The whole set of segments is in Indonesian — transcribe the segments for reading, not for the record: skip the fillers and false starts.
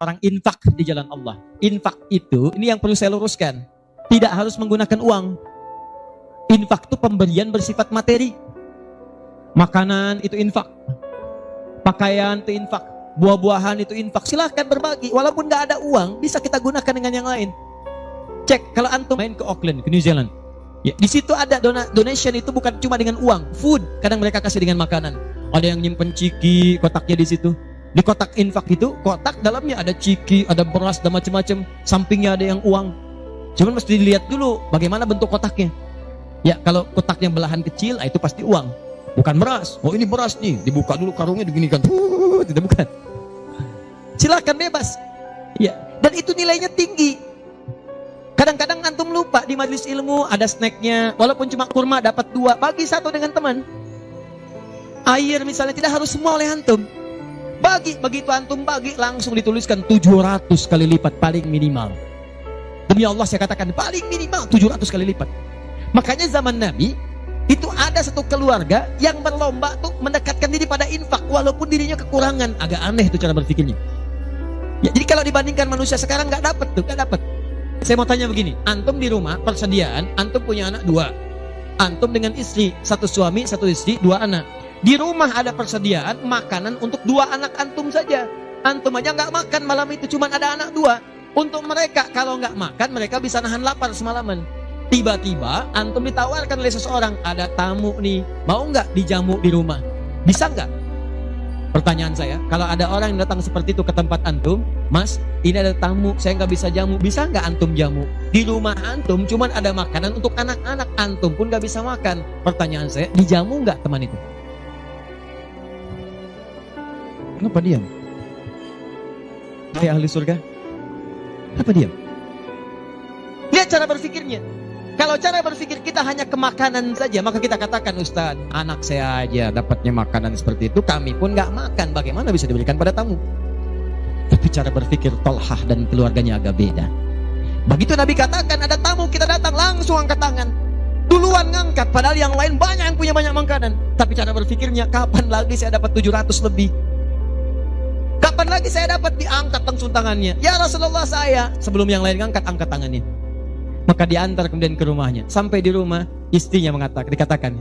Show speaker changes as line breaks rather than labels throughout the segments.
orang infak di jalan Allah. Infak itu, ini yang perlu saya luruskan, tidak harus menggunakan uang. Infak itu pemberian bersifat materi. Makanan itu infak, pakaian itu infak, buah-buahan itu infak. Silahkan berbagi, walaupun nggak ada uang, bisa kita gunakan dengan yang lain. Cek, kalau antum main ke Auckland, ke New Zealand, ya, di situ ada donation itu bukan cuma dengan uang, food. Kadang mereka kasih dengan makanan. Ada yang nyimpen ciki, kotaknya di situ. Di kotak infak itu, kotak dalamnya ada ciki, ada beras, dan macam-macam. Sampingnya ada yang uang. Cuman mesti dilihat dulu bagaimana bentuk kotaknya. Ya, kalau kotaknya belahan kecil, itu pasti uang, bukan beras. Oh, ini beras nih, dibuka dulu karungnya, diginikan. Tidak, bukan. Silakan bebas. Ya, dan itu nilainya tinggi. Kadang-kadang antum lupa di majelis ilmu ada snacknya, walaupun cuma kurma dapat 2, bagi 1 dengan teman. Air misalnya tidak harus semua oleh antum. Bagi, begitu antum bagi langsung dituliskan 700 kali lipat paling minimal. Demi Allah saya katakan paling minimal 700 kali lipat. Makanya zaman Nabi itu ada satu keluarga yang berlomba tuh mendekatkan diri pada infak walaupun dirinya kekurangan. Agak aneh itu cara berpikirnya. Ya, jadi kalau dibandingkan manusia sekarang nggak dapat tuh, nggak dapat. Saya mau tanya begini, antum di rumah persediaan, antum punya anak 2, antum dengan istri, 1 suami 1 istri 2 anak. Di rumah ada persediaan makanan untuk 2 anak antum saja. Antum aja nggak makan malam itu, cuma ada anak 2. Untuk mereka, kalau nggak makan, mereka bisa nahan lapar semalaman. Tiba-tiba antum ditawarkan oleh seseorang, ada tamu nih, mau nggak dijamu di rumah? Bisa nggak? Pertanyaan saya, kalau ada orang yang datang seperti itu ke tempat antum, Mas, ini ada tamu, saya nggak bisa jamu, bisa nggak antum jamu? Di rumah antum cuma ada makanan untuk anak-anak, antum pun nggak bisa makan. Pertanyaan saya, dijamu nggak teman itu? Kenapa diam? Hai ahli surga, kenapa diam? Lihat cara berpikirnya. Kalau cara berpikir kita hanya ke makanan saja, maka kita katakan, Ustaz, anak saya aja dapatnya makanan seperti itu, kami pun nggak makan, bagaimana bisa diberikan pada tamu? Tapi cara berpikir Tolhah dan keluarganya agak beda. Begitu Nabi katakan ada tamu, kita datang langsung angkat tangan, duluan ngangkat, padahal yang lain banyak yang punya banyak makanan. Tapi cara berpikirnya, kapan lagi saya dapat 700 lebih? Kapan lagi saya dapat? Diangkat langsung tangannya. Ya Rasulullah, saya. Sebelum yang lain ngangkat, angkat tangannya. Maka diantar kemudian ke rumahnya. Sampai di rumah, istrinya dikatakan,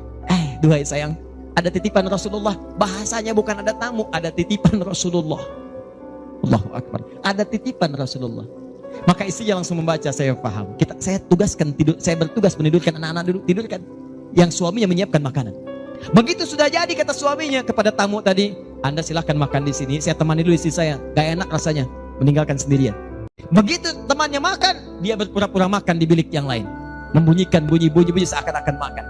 duhai sayang, ada titipan Rasulullah. Bahasanya bukan ada tamu, ada titipan Rasulullah. Allahu Akbar. Ada titipan Rasulullah. Maka istrinya langsung membaca, saya paham. Saya bertugas menidurkan anak-anak dulu, tidurkan. Yang suaminya menyiapkan makanan. Begitu sudah jadi, kata suaminya kepada tamu tadi, Anda silahkan makan di sini, saya temani dulu istri saya. Gak enak rasanya meninggalkan sendirian. Begitu temannya makan, dia berpura-pura makan di bilik yang lain, membunyikan bunyi-bunyi seakan-akan makan.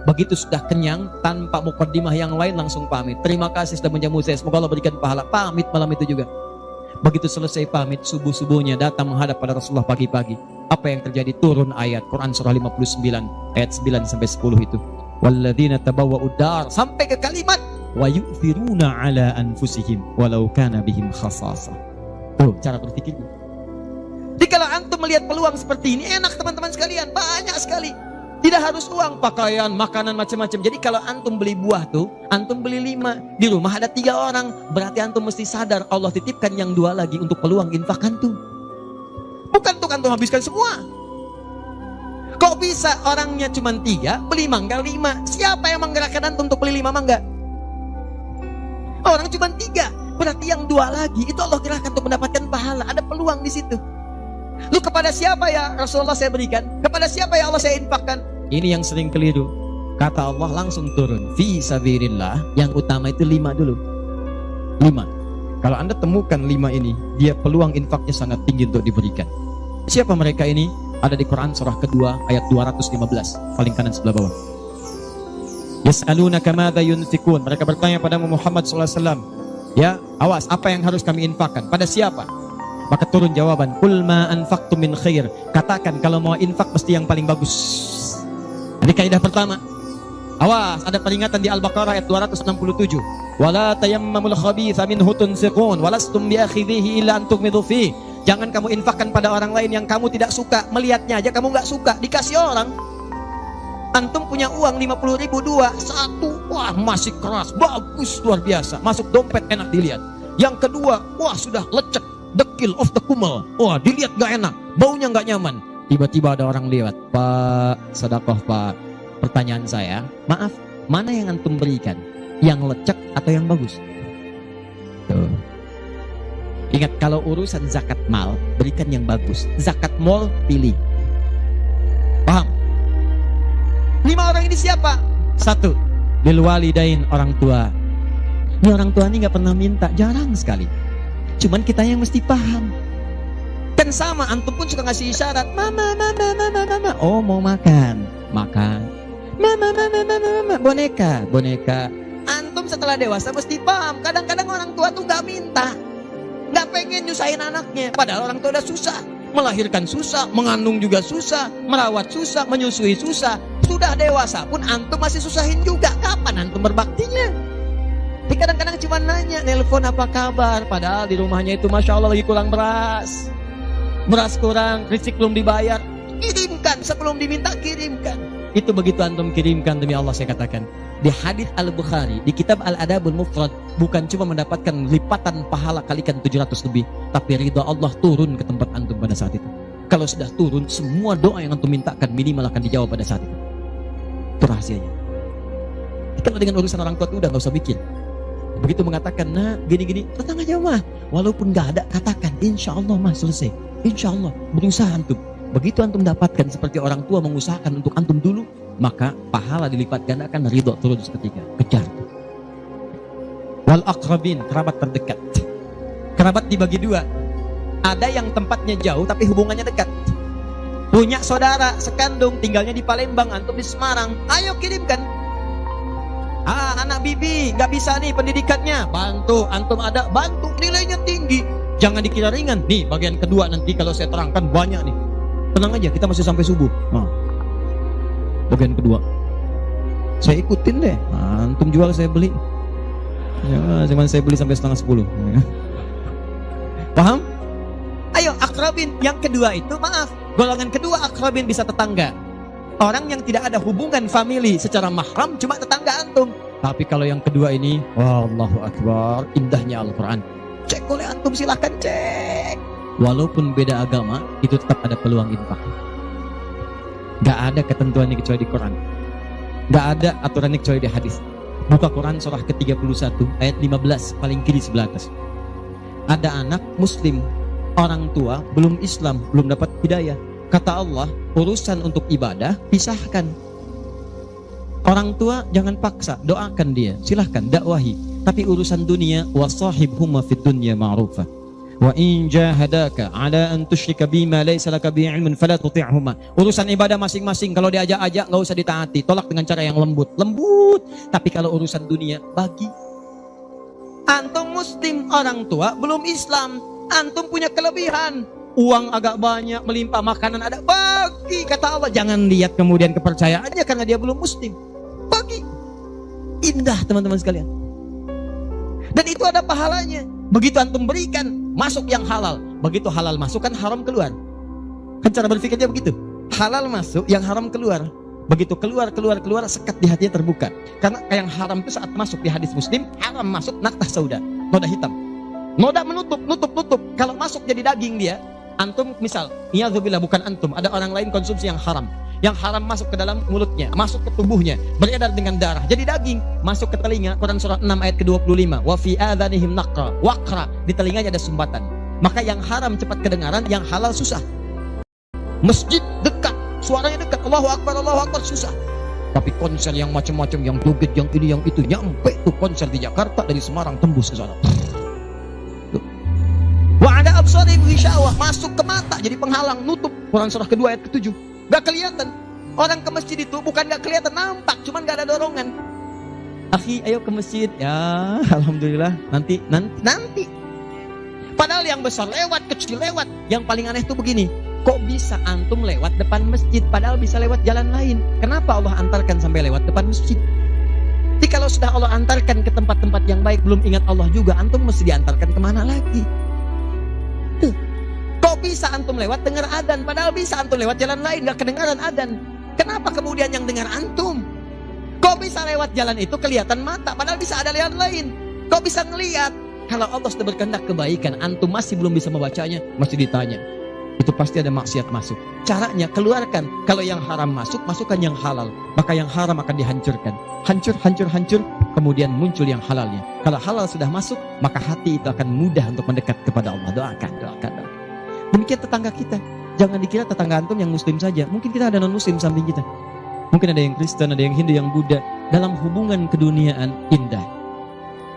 Begitu sudah kenyang, tanpa mukaddimah yang lain langsung pamit. Terima kasih sudah menjamu saya, semoga Allah berikan pahala. Pamit malam itu juga. Begitu selesai pamit, subuh-subuhnya datang menghadap pada Rasulullah pagi-pagi. Apa yang terjadi? Turun ayat Quran surah 59 ayat 9 sampai 10 itu. Walladzina tabawwa'ud dar, sampai ke kalimat wa yu'thiruna ala anfusihim walau kana bihim khasasah. Tuh cara berpikirnya. Jadi kalau antum melihat peluang seperti ini, enak teman-teman sekalian, banyak sekali. Tidak harus uang, pakaian, makanan, macam-macam. Jadi kalau antum beli buah tuh, antum beli 5, di rumah ada 3 orang, berarti antum mesti sadar Allah titipkan yang 2 lagi untuk peluang infak antum. Bukan untuk antum habiskan semua. Kok bisa orangnya cuma 3, beli mangga 5? Siapa yang menggerakkan antum untuk beli 5 mangga? Orang cuma 3, berarti yang 2 lagi itu Allah gerakkan untuk mendapatkan pahala. Ada peluang di situ. Lu kepada siapa ya Rasulullah saya berikan? Kepada siapa ya Allah saya infakkan? Ini yang sering keliru. Kata Allah langsung turun, fi sabilillah, yang utama itu 5 dulu. 5. Kalau Anda temukan 5 ini, dia peluang infaknya sangat tinggi untuk diberikan. Siapa mereka ini? Ada di Quran surah kedua ayat 215, paling kanan sebelah bawah. Yas'alunaka madza yunfikun. Mereka bertanya pada Muhammad sallallahu alaihi wasallam, ya, awas, apa yang harus kami infakkan? Pada siapa? Maka turun jawaban, qul ma anfaqtum min khair. Katakan kalau mau infak mesti yang paling bagus. Ini kaidah pertama. Awas, ada peringatan di Al-Baqarah ayat 267. Wala tayammamul khabitha minhu tunfiqun walastum biakhidhihi illa an tughmidu fi. Jangan kamu infakkan pada orang lain yang kamu tidak suka. Melihatnya aja kamu nggak suka, dikasih orang. Antum punya uang 50.000 2, 1, wah masih keras, bagus, luar biasa. Masuk dompet enak dilihat. Yang kedua, wah sudah lecek, dekil of the kumel. Wah, dilihat gak enak, baunya gak nyaman. Tiba-tiba ada orang lewat, Pak, sedekah Pak. Pertanyaan saya, maaf, mana yang antum berikan? Yang lecek atau yang bagus? Tuh. Ingat, kalau urusan zakat mal, berikan yang bagus. Zakat mal, pilih. Paham? 5 orang ini siapa? 1, lil walidain, orang tua. Ini orang tua ini gak pernah minta, jarang sekali. Cuman kita yang mesti paham. Kan sama, antum pun suka ngasih isyarat, mama, mama, mama, mama. Oh, mau makan, makan. Mama, mama, mama, mama, boneka, boneka. Antum setelah dewasa mesti paham. Kadang-kadang orang tua tuh gak minta, gak pengen nyusahin anaknya. Padahal orang tua udah susah, melahirkan susah, mengandung juga susah, merawat susah, menyusui susah. Sudah dewasa pun antum masih susahin juga. Kapan antum berbaktinya? Tapi kadang-kadang cuma nanya, nelpon apa kabar. Padahal di rumahnya itu Masya Allah lagi kurang beras. Beras kurang, listrik belum dibayar. Kirimkan, sebelum diminta kirimkan. Itu begitu antum kirimkan, demi Allah saya katakan. Di hadis Al-Bukhari, di kitab Al-Adabul Mufrad, bukan cuma mendapatkan lipatan pahala kalikan 700 lebih, tapi ridha Allah turun ke tempat antum pada saat itu. Kalau sudah turun, semua doa yang antum mintakan minimal akan dijawab pada saat itu. Itu rahasianya. Kalau dengan urusan orang tua itu udah gak usah mikir. Begitu mengatakan, nah gini-gini, tenang aja mah. Walaupun gak ada, katakan, insya Allah mah selesai. Insya Allah, berusaha antum. Begitu antum dapatkan seperti orang tua mengusahakan untuk antum dulu, maka pahala dilipat gandakan, ridho turun seketika. Kejar. Wal aqrabin, kerabat terdekat. Kerabat dibagi 2. Ada yang tempatnya jauh tapi hubungannya dekat. Punya saudara sekandung, tinggalnya di Palembang, antum di Semarang. Ayo kirimkan. Anak bibi gak bisa nih pendidikannya, bantu. Antum ada, bantu. Nilainya tinggi, jangan dikira ringan. Nih bagian kedua nanti kalau saya terangkan banyak nih. Tenang aja, kita masih sampai subuh. Bagian kedua saya ikutin deh. Antum jual saya beli. Ya, cuman saya beli sampai 9:30. Paham? Ayo akrabin. Yang kedua itu, maaf, golongan kedua akrabin bisa tetangga. Orang yang tidak ada hubungan famili secara mahram, cuma tetangga antum. Tapi kalau yang kedua ini, wallahu akbar, indahnya Al-Quran. Cek oleh antum, silahkan cek. Walaupun beda agama, itu tetap ada peluang infak. Gak ada ketentuannya kecuali di Quran. Gak ada aturannya kecuali di hadis. Buka Quran surah ke-31 ayat 15, paling kiri sebelah atas. Ada anak muslim, orang tua belum Islam, belum dapat hidayah. Kata Allah, urusan untuk ibadah pisahkan. Orang tua jangan paksa, doakan dia, silahkan dakwahi. Tapi urusan dunia, wasahibhuma fid dunya ma'rufa. Wa in jahadaka ala an tusyrika bima laysa laka bihi ilmun fala tuti'huma. Urusan ibadah masing-masing, kalau diajak-ajak enggak usah ditaati, tolak dengan cara yang lembut. Tapi kalau urusan dunia, bagi. Antum muslim, orang tua belum Islam, antum punya kelebihan. Uang agak banyak, melimpah, makanan ada, bagi. Kata Allah, jangan lihat kemudian kepercayaannya karena dia belum muslim. Bagi. Indah teman-teman sekalian. Dan itu ada pahalanya. Begitu antum berikan, masuk yang halal. Begitu halal masuk, kan haram keluar. Kan cara berpikirnya begitu. Halal masuk, yang haram keluar. Begitu keluar, sekat di hatinya terbuka. Karena yang haram itu saat masuk di hadis Muslim, haram masuk naktah sauda, noda hitam. Noda menutup. Kalau masuk jadi daging dia. Antum misal, niyadzubillah, bukan antum, ada orang lain konsumsi yang haram. Yang haram masuk ke dalam mulutnya, masuk ke tubuhnya, beredar dengan darah, jadi daging, masuk ke telinga. Quran surah 6 ayat ke-25. Wa fi adhanihim naqra, waqra, di telinganya ada sumbatan. Maka yang haram cepat kedengaran, yang halal susah. Masjid dekat, suaranya dekat, Allahu Akbar, susah. Tapi konser yang macam-macam, yang joget, yang ini, yang itu, nyampe tuh konser di Jakarta dari Semarang tembus ke sana. Wa ada absarihim ghishawah, masuk ke mata jadi penghalang, nutup. Quran surah kedua ayat ke-7. Gak kelihatan. Orang ke masjid itu bukan gak kelihatan, nampak, cuman gak ada dorongan. Akhi, ayo ke masjid. Ya, alhamdulillah, nanti. Padahal yang besar lewat, kecil lewat. Yang paling aneh itu begini, kok bisa antum lewat depan masjid padahal bisa lewat jalan lain? Kenapa Allah antarkan sampai lewat depan masjid? Jadi kalau sudah Allah antarkan ke tempat-tempat yang baik, belum ingat Allah juga, antum mesti diantarkan kemana lagi? Tuh. Kok bisa antum lewat dengar adzan, padahal bisa antum lewat jalan lain gak kedengaran adzan? Kenapa kemudian yang dengar antum? Kok bisa lewat jalan itu kelihatan mata, padahal bisa ada jalan lain? Kok bisa ngelihat? Kalau Allah sudah berkehendak kebaikan, antum masih belum bisa membacanya, masih ditanya. Itu pasti ada maksiat masuk. Caranya keluarkan. Kalau yang haram masuk, masukkan yang halal. Maka yang haram akan dihancurkan. Hancur, hancur, hancur. Kemudian muncul yang halalnya. Kalau halal sudah masuk, maka hati itu akan mudah untuk mendekat kepada Allah. Doakan, doakan, doakan. Demikian tetangga kita. Jangan dikira tetangga antum yang muslim saja. Mungkin kita ada non-muslim samping kita. Mungkin ada yang Kristen, ada yang Hindu, yang Buddha. Dalam hubungan keduniaan indah.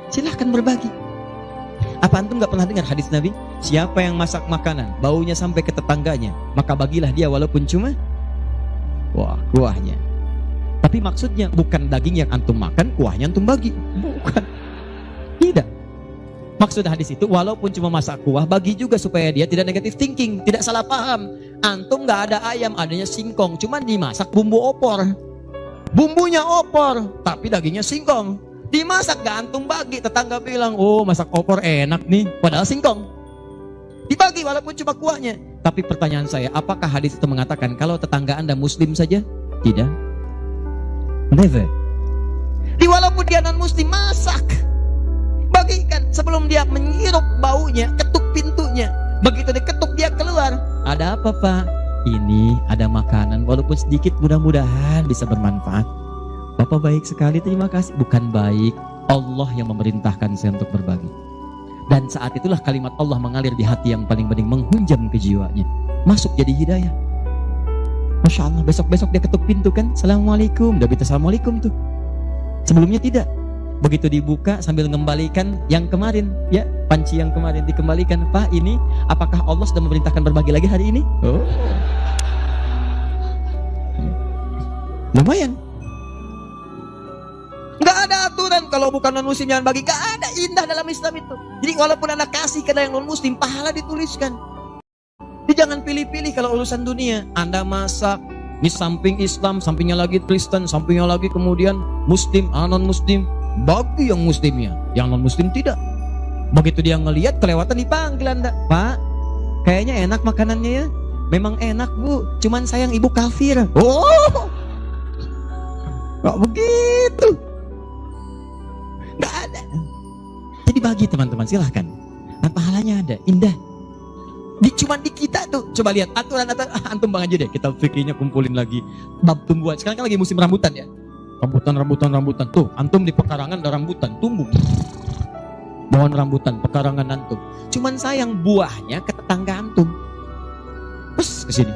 Silahkan berbagi. Apa antum gak pernah dengar hadis Nabi? Siapa yang masak makanan, baunya sampai ke tetangganya, maka bagilah dia walaupun cuma kuahnya. Tapi maksudnya bukan daging yang antum makan, kuahnya antum bagi. Bukan. Tidak. Maksud hadis itu walaupun cuma masak kuah, bagi juga supaya dia tidak negative thinking, tidak salah paham. Antum gak ada ayam, adanya singkong, cuma dimasak bumbu opor. Bumbunya opor, tapi dagingnya singkong. Dimasak gak antum bagi, tetangga bilang, oh masak opor enak nih, padahal singkong. Dibagi walaupun cuma kuahnya. Tapi pertanyaan saya, apakah hadis itu mengatakan kalau tetangga anda muslim saja? Tidak. Never. Walaupun dia non muslim, masak. Bagikan sebelum dia menghirup baunya, ketuk pintunya. Begitu diketuk dia keluar. Ada apa pak? Ini ada makanan, walaupun sedikit, mudah-mudahan bisa bermanfaat. Bapak baik sekali, terima kasih. Bukan baik, Allah yang memerintahkan saya untuk berbagi. Dan saat itulah kalimat Allah mengalir di hati yang paling bening, menghunjam ke jiwanya. Masuk jadi hidayah. Masya Allah, besok-besok dia ketuk pintu kan, Assalamualaikum. Udah minta Assalamualaikum tuh. Sebelumnya tidak. Begitu dibuka sambil mengembalikan yang kemarin, ya, panci yang kemarin dikembalikan. Pak, ini apakah Allah sudah memerintahkan berbagi lagi hari ini? Oh. Lumayan. Gak ada aturan kalau bukan non muslim jangan bagi. Gak ada, indah dalam Islam itu. Jadi walaupun anda kasih ke yang non muslim, pahala dituliskan. Jadi jangan pilih-pilih kalau urusan dunia. Anda masak, di samping Islam, sampingnya lagi Kristen, sampingnya lagi kemudian muslim, non muslim. Bagi yang muslimnya, yang non muslim tidak. Begitu dia ngelihat kelewatan, dipanggil anda, Pak, kayaknya enak makanannya ya. Memang enak bu, cuman sayang ibu kafir. Oh, gak begitu. Gak ada. Jadi bagi teman-teman, silahkan. Dan pahalanya ada, indah. Cuman di kita tuh, coba lihat aturan-aturan. Antum bang aja deh, kita fikirnya kumpulin lagi. Bab tumbuhan, sekarang kan lagi musim rambutan ya. Rambutan. Tuh, antum di pekarangan ada rambutan, tumbuh. Pohon rambutan, pekarangan antum. Cuman sayang buahnya ke tetangga antum. Terus ke sini.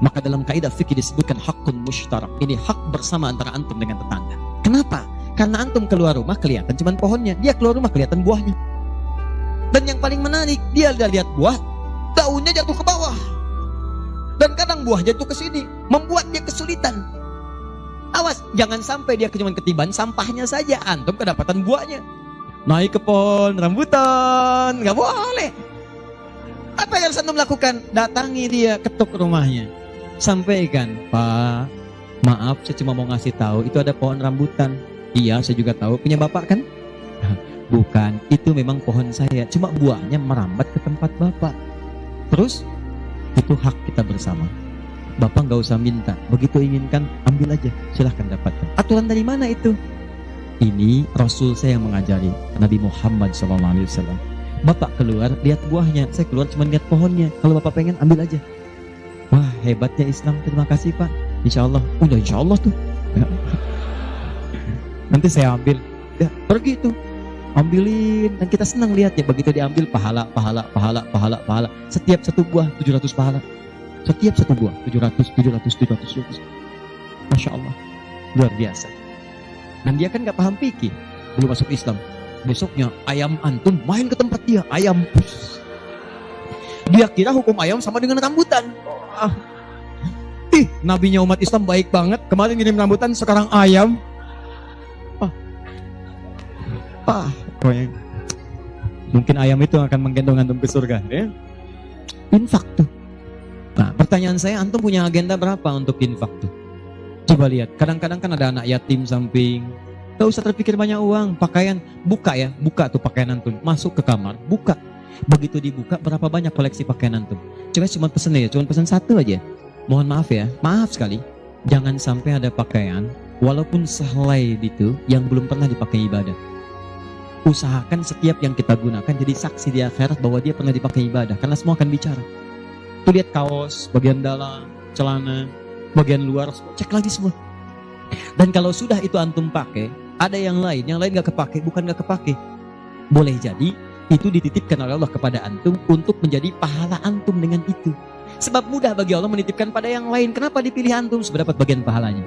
Maka dalam kaidah fikih disebutkan hakun mushtarak. Ini hak bersama antara antum dengan tetangga. Kenapa? Karena antum keluar rumah kelihatan cuman pohonnya, dia keluar rumah kelihatan buahnya. Dan yang paling menarik, dia udah lihat buah, daunnya jatuh ke bawah. Dan kadang buah jatuh ke sini, membuat dia kesulitan. Awas, jangan sampai dia cuma ketiban sampahnya saja, antum kedapatan buahnya. Naik ke pohon rambutan, nggak boleh. Apa yang harus antum lakukan? Datangi dia, ketuk rumahnya, sampaikan, Pak, maaf, saya cuma mau ngasih tahu, itu ada pohon rambutan. Iya, saya juga tahu, punya bapak kan? Bukan, itu memang pohon saya, cuma buahnya merambat ke tempat bapak. Terus, itu hak kita bersama. Bapak nggak usah minta, begitu inginkan ambil aja, silahkan dapatkan. Aturan dari mana itu? Ini Rasul saya yang mengajari, Nabi Muhammad SAW. Bapak keluar lihat buahnya, saya keluar cuma lihat pohonnya. Kalau bapak pengen ambil aja. Wah hebatnya Islam, terima kasih pak. Insya Allah, udah insya Allah tuh. Ya. Nanti saya ambil, ya pergi tuh, ambilin. Dan kita senang lihatnya, begitu diambil pahala. Setiap satu buah 700 pahala. Setiap satu buah 700. Masya Allah, luar biasa. Dan dia kan gak paham fikih, belum masuk Islam. Besoknya ayam antum main ke tempat dia, ayam. Dia kira hukum ayam sama dengan rambutan. Nabinya umat Islam baik banget. Kemarin ngirim rambutan, sekarang ayam. Mungkin ayam itu akan menggendong antum ke surga ya? Infak tuh. Nah pertanyaan saya, antum punya agenda berapa untuk infak tuh? Coba lihat, kadang-kadang kan ada anak yatim samping. Gak usah terpikir banyak uang. Pakaian, buka tuh pakaian antum, masuk ke kamar, buka. Begitu dibuka, berapa banyak koleksi pakaian antum? Coba cuma pesen ya, cuma pesen satu aja. Mohon maaf ya, maaf sekali, jangan sampai ada pakaian walaupun sehelai itu yang belum pernah dipakai ibadah. Usahakan setiap yang kita gunakan jadi saksi di akhirat bahwa dia pernah dipakai ibadah, karena semua akan bicara. Tuh lihat kaos, bagian dalam, celana, bagian luar, cek lagi semua. Dan kalau sudah itu antum pakai, ada yang lain gak kepake, bukan gak kepake. Boleh jadi itu dititipkan oleh Allah kepada antum untuk menjadi pahala antum dengan itu. Sebab mudah bagi Allah menitipkan pada yang lain. Kenapa dipilih antum seberapa bagian pahalanya?